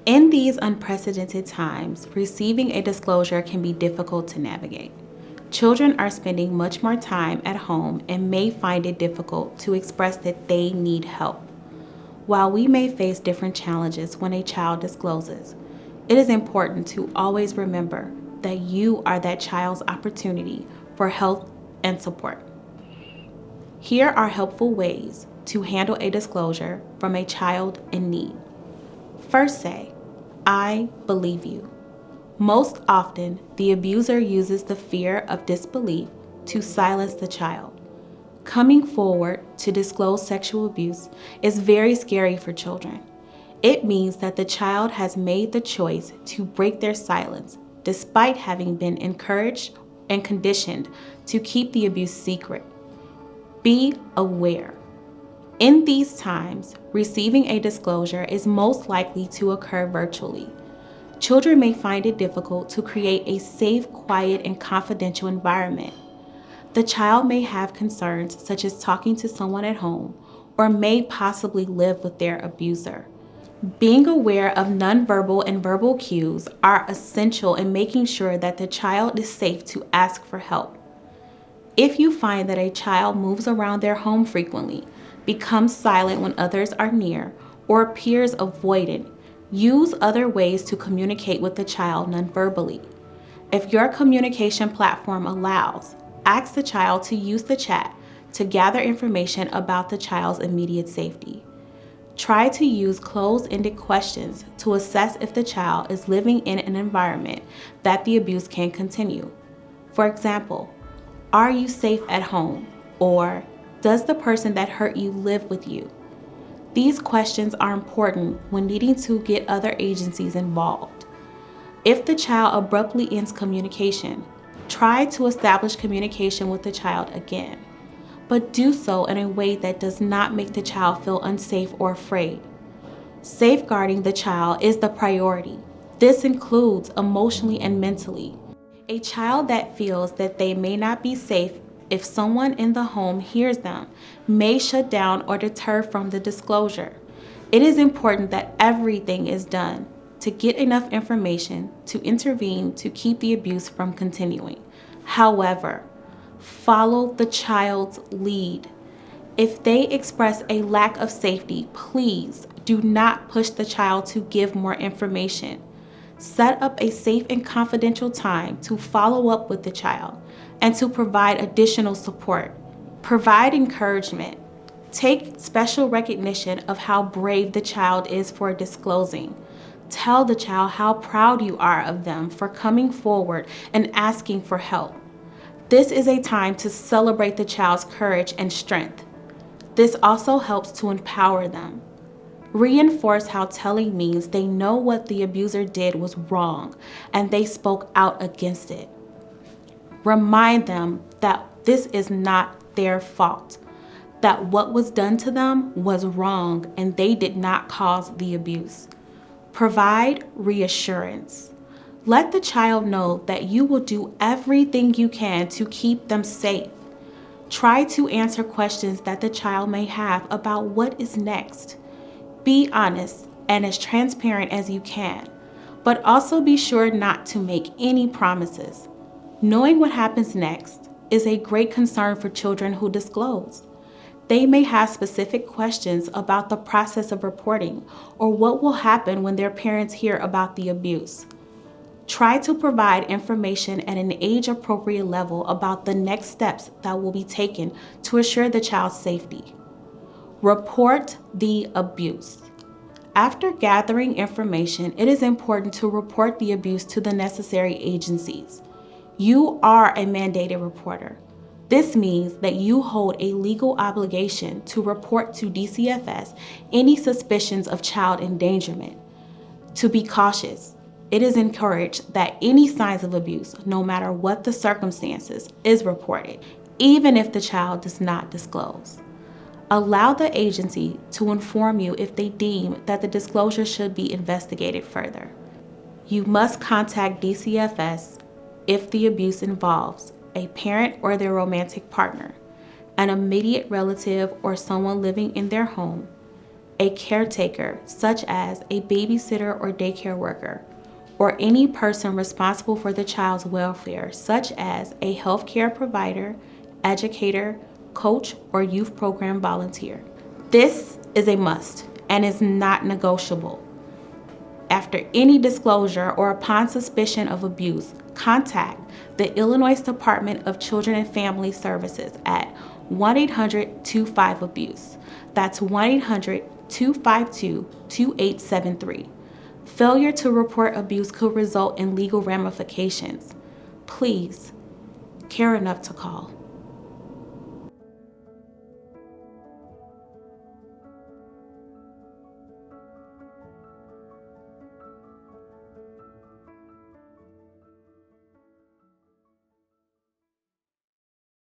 In these unprecedented times, receiving a disclosure can be difficult to navigate. Children are spending much more time at home and may find it difficult to express that they need help. While we may face different challenges when a child discloses, it is important to always remember that you are that child's opportunity for help and support. Here are helpful ways to handle a disclosure from a child in need. First, say, "I believe you." Most often, the abuser uses the fear of disbelief to silence the child. Coming forward to disclose sexual abuse is very scary for children. It means that the child has made the choice to break their silence despite having been encouraged and conditioned to keep the abuse secret. Be aware. In these times, receiving a disclosure is most likely to occur virtually. Children may find it difficult to create a safe, quiet, and confidential environment. The child may have concerns such as talking to someone at home or may possibly live with their abuser. Being aware of nonverbal and verbal cues are essential in making sure that the child is safe to ask for help. If you find that a child moves around their home frequently, becomes silent when others are near, or appears avoidant, use other ways to communicate with the child nonverbally. If your communication platform allows, ask the child to use the chat to gather information about the child's immediate safety. Try to use closed-ended questions to assess if the child is living in an environment that the abuse can continue. For example, are you safe at home? Or does the person that hurt you live with you? These questions are important when needing to get other agencies involved. If the child abruptly ends communication, try to establish communication with the child again, but do so in a way that does not make the child feel unsafe or afraid. Safeguarding the child is the priority. This includes emotionally and mentally. A child that feels that they may not be safe if someone in the home hears them may shut down or deter from the disclosure. It is important that everything is done to get enough information to intervene to keep the abuse from continuing. However, follow the child's lead. If they express a lack of safety, please do not push the child to give more information. Set up a safe and confidential time to follow up with the child and to provide additional support. Provide encouragement. Take special recognition of how brave the child is for disclosing. Tell the child how proud you are of them for coming forward and asking for help. This is a time to celebrate the child's courage and strength. This also helps to empower them. Reinforce how telling means they know what the abuser did was wrong and they spoke out against it. Remind them that this is not their fault, that what was done to them was wrong and they did not cause the abuse. Provide reassurance. Let the child know that you will do everything you can to keep them safe. Try to answer questions that the child may have about what is next. Be honest and as transparent as you can, but also be sure not to make any promises. Knowing what happens next is a great concern for children who disclose. They may have specific questions about the process of reporting or what will happen when their parents hear about the abuse. Try to provide information at an age-appropriate level about the next steps that will be taken to assure the child's safety. Report the abuse. After gathering information, it is important to report the abuse to the necessary agencies. You are a mandated reporter. This means that you hold a legal obligation to report to DCFS any suspicions of child endangerment. To be cautious, it is encouraged that any signs of abuse, no matter what the circumstances, is reported, even if the child does not disclose. Allow the agency to inform you if they deem that the disclosure should be investigated further. You must contact DCFS if the abuse involves a parent or their romantic partner, an immediate relative or someone living in their home, a caretaker, such as a babysitter or daycare worker, or any person responsible for the child's welfare, such as a healthcare provider, educator, coach, or youth program volunteer. This is a must and is not negotiable. After any disclosure or upon suspicion of abuse, contact the Illinois Department of Children and Family Services at 1-800-25-ABUSE. That's 1-800-252-2873. Failure to report abuse could result in legal ramifications. Please care enough to call.